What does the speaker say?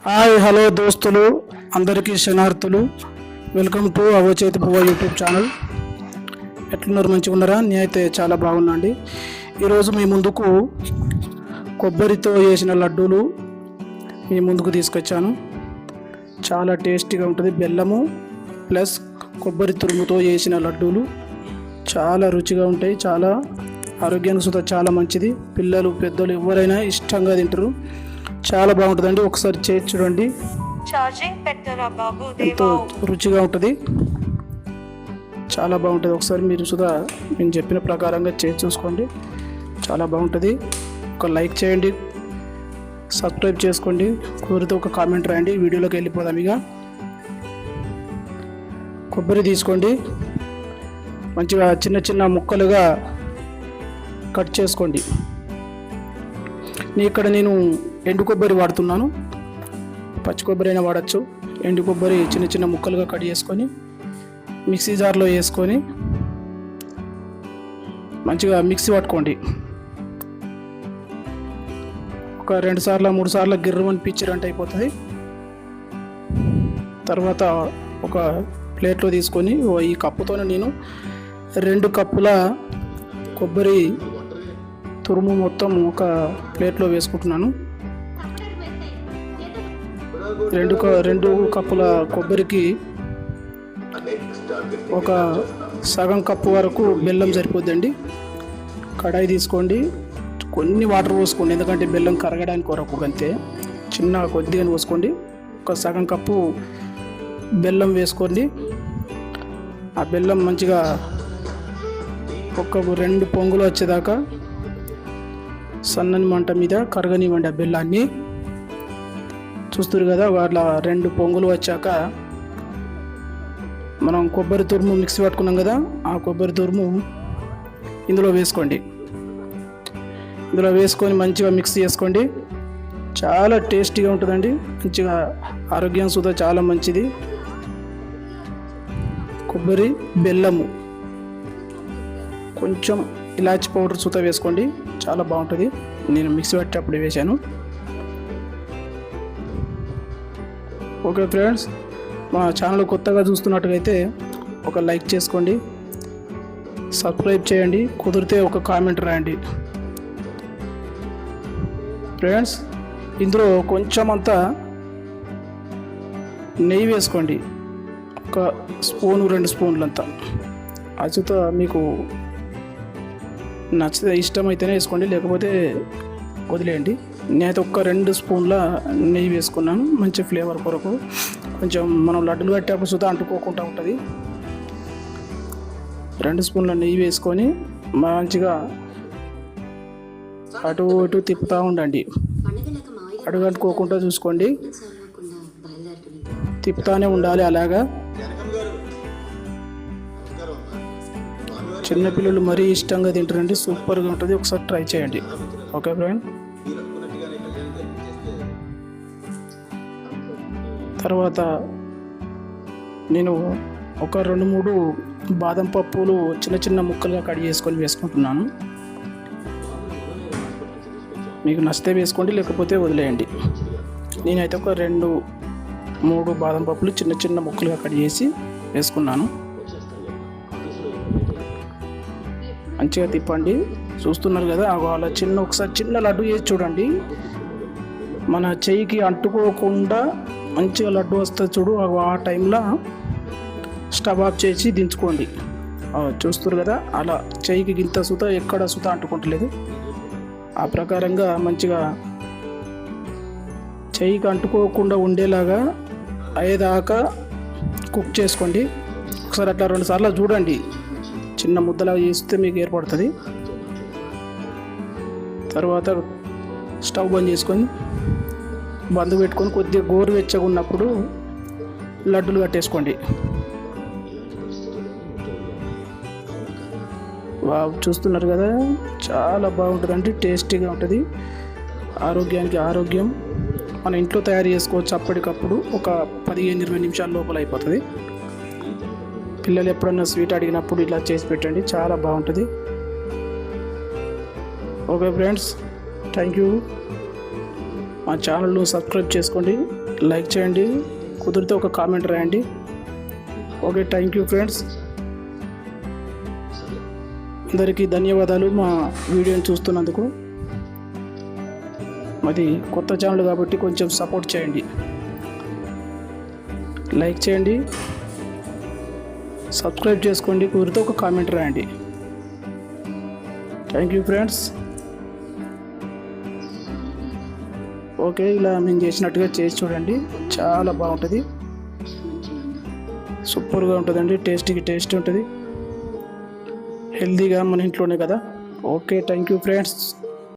Hi hello దోస్తులు అందరికీ శనార్థులు. Welcome to అవచేతి పువ్వ యూట్యూబ్ ఛానల్. ఎట్లున్నారు? మంచిగా ఉన్నారా? నేనైతే చాలా బాగున్నాండి. ఈరోజు మీ ముందుకు కొబ్బరితో చేసిన లడ్డూలు మీ ముందుకు తీసుకొచ్చాను. చాలా టేస్టీగా ఉంటుంది. బెల్లము ప్లస్ కొబ్బరి తురుముతో చేసిన లడ్డూలు చాలా రుచిగా ఉంటాయి. చాలా ఆరోగ్యానికి సుతా చాలా మంచిది. పిల్లలు పెద్దలు ఎవరైనా ఇష్టంగా తింటారు. చాలా బాగుంటుందండి. ఒకసారి చేసి చూడండి. ఎంతో రుచిగా ఉంటుంది. చాలా బాగుంటుంది. ఒకసారి మీరు సుధా నేను చెప్పిన ప్రకారంగా చేసి చూసుకోండి. చాలా బాగుంటుంది. ఒక లైక్ చేయండి, సబ్స్క్రైబ్ చేసుకోండి, కుదిరితే ఒక కామెంట్ రాయండి. వీడియోలోకి వెళ్ళిపోదాం. ఇక కొబ్బరి తీసుకోండి, మంచిగా చిన్న చిన్న ముక్కలుగా కట్ చేసుకోండి. ఇక్కడ నేను ఎండు కొబ్బరి వాడుతున్నాను. పచ్చి కొబ్బరి అయినా వాడచ్చు. ఎండు కొబ్బరి చిన్న చిన్న ముక్కలుగా కట్ చేసుకొని మిక్సీ జార్లో వేసుకొని మంచిగా మిక్సీ పట్టుకోండి. ఒక 2 సార్లు 3 సార్లు గిర్రమని పిచ్చిరంటే అయిపోతుంది. తర్వాత ఒక ప్లేట్లో తీసుకొని ఈ కప్పుతో నేను 2 కప్పుల కొబ్బరి తురుము మొత్తం ఒక ప్లేట్లో వేసుకుంటున్నాను. 2 కప్పుల కొబ్బరికి ఒక సగం కప్పు వరకు బెల్లం సరిపోద్దండి. కడాయి తీసుకోండి, కొన్ని వాటర్ పోసుకోండి, ఎందుకంటే బెల్లం కరగడానికి కొరకు అంతే. చిన్న కొద్దిగా పోసుకోండి. ఒక సగం కప్పు బెల్లం వేసుకోండి. ఆ బెల్లం మంచిగా ఒక 2 పొంగులు వచ్చేదాకా సన్నని మంట మీద కరగనివ్వండి. ఆ బెల్లాన్ని చూస్తారు కదా. వాళ్ళ 2 పొంగులు వచ్చాక మనం కొబ్బరి తురుము మిక్సీ పట్టుకున్నాం కదా, ఆ కొబ్బరి తురుము ఇందులో వేసుకోండి. ఇందులో వేసుకొని మంచిగా మిక్స్ చేసుకోండి. చాలా టేస్టీగా ఉంటుందండి. మంచిగా ఆరోగ్యం సుధా చాలా మంచిది. కొబ్బరి బెల్లము కొంచెం ఇలాచి పౌడర్ సుత వేసుకోండి. చాలా బాగుంటుంది. నేను మిక్సీ పట్టేటప్పుడు వేసాను. ఓకే ఫ్రెండ్స్, మా ఛానల్ కొత్తగా చూస్తున్నట్టుగైతే ఒక లైక్ చేసుకోండి, సబ్స్క్రైబ్ చేయండి, కుదిరితే ఒక కామెంట్ రాయండి. ఫ్రెండ్స్, ఇందులో కొంచెం అంతా నెయ్యి వేసుకోండి. ఒక స్పూను 2 స్పూన్లంతా. అచుత మీకు నచ్చితే ఇష్టమైతేనే వేసుకోండి, లేకపోతే వదిలేయండి. నేనైతే ఒక 2 స్పూన్ల నెయ్యి వేసుకున్నాను. మంచి ఫ్లేవర్ కొరకు. కొంచెం మనం లడ్డులు కట్టేప్పుడు సుతా అంటుకోకుండా ఉంటుంది. 2 స్పూన్ల నెయ్యి వేసుకొని మంచిగా అటు ఇటు తిప్పుతూ ఉండండి. అడుగు అంటుకోకుండా చూసుకోండి. తిప్పుతానే ఉండాలి. అలాగా చిన్నపిల్లలు మరీ ఇష్టంగా తింటారండి. సూపర్గా ఉంటుంది. ఒకసారి ట్రై చేయండి. Okay friend. తర్వాత నేను ఒక 2-3 బాదం పప్పులు చిన్న చిన్న ముక్కలుగా కట్ చేసుకొని వేసుకుంటున్నాను. మీకు నచ్చితే వేసుకోండి, లేకపోతే వదిలేయండి. నేనైతే ఒక 2-3 బాదం పప్పులు చిన్న చిన్న ముక్కలుగా కట్ చేసి వేసుకున్నాను. మంచిగా తిప్పండి. చూస్తున్నారు కదా, అలా ఒకసారి చిన్న లడ్డు చేసి చూడండి. మన చెయ్యికి అంటుకోకుండా మంచిగా లడ్డు వస్తుంది చూడు. ఆ టైంలో స్టవ్ ఆఫ్ చేసి దించుకోండి. చూస్తారు కదా, అలా చెయ్యికి గింత సుత ఎక్కడ సుత అంటుకుంటలేదు. ఆ ప్రకారంగా మంచిగా చెయ్యికి అంటుకోకుండా ఉండేలాగా అయ్యేదాకా కుక్ చేసుకోండి. ఒకసారి అట్లా 2 సార్లు చూడండి. చిన్న ముద్దలాగా చేస్తే మీకు ఏర్పడుతుంది. తర్వాత స్టవ్ బంద్ చేసుకొని బంద్ పెట్టుకొని కొద్దిగా గోరువెచ్చగా ఉన్నప్పుడు లడ్డూలు కట్టేసుకోండి. చూస్తున్నారు కదా, చాలా బాగుంటుందండి. టేస్టీగా ఉంటుంది. ఆరోగ్యానికి ఆరోగ్యం. మన ఇంట్లో తయారు చేసుకోవచ్చు అప్పటికప్పుడు. ఒక 15-20 నిమిషాల లోపల అయిపోతుంది. పిల్లలు ఎప్పుడన్నా స్వీట్ అడిగినప్పుడు ఇలా చేసి పెట్టండి. చాలా బాగుంటుంది. Okay friends, thank you. మా ఛానల్ను సబ్స్క్రైబ్ చేసుకోండి, లైక్ చేయండి, కుదిరితే ఒక కామెంట్ రాయండి. Okay, thank you friends. అందరికీ ధన్యవాదాలు మా వీడియోని చూస్తున్నందుకు. మాది కొత్త ఛానల్ కాబట్టి కొంచెం సపోర్ట్ చేయండి, లైక్ చేయండి, సబ్స్క్రైబ్ చేసుకోండి, కుదిరితే ఒక కామెంట్ రాయండి. Thank you friends. ఓకే, ఇలా మేము చేసినట్టుగా చేసి చూడండి, చాలా బాగుంటుంది, సూపర్గా ఉంటుందండి. టేస్ట్ ఉంటుంది, హెల్తీగా మన ఇంట్లోనే కదా. Okay, thank you friends.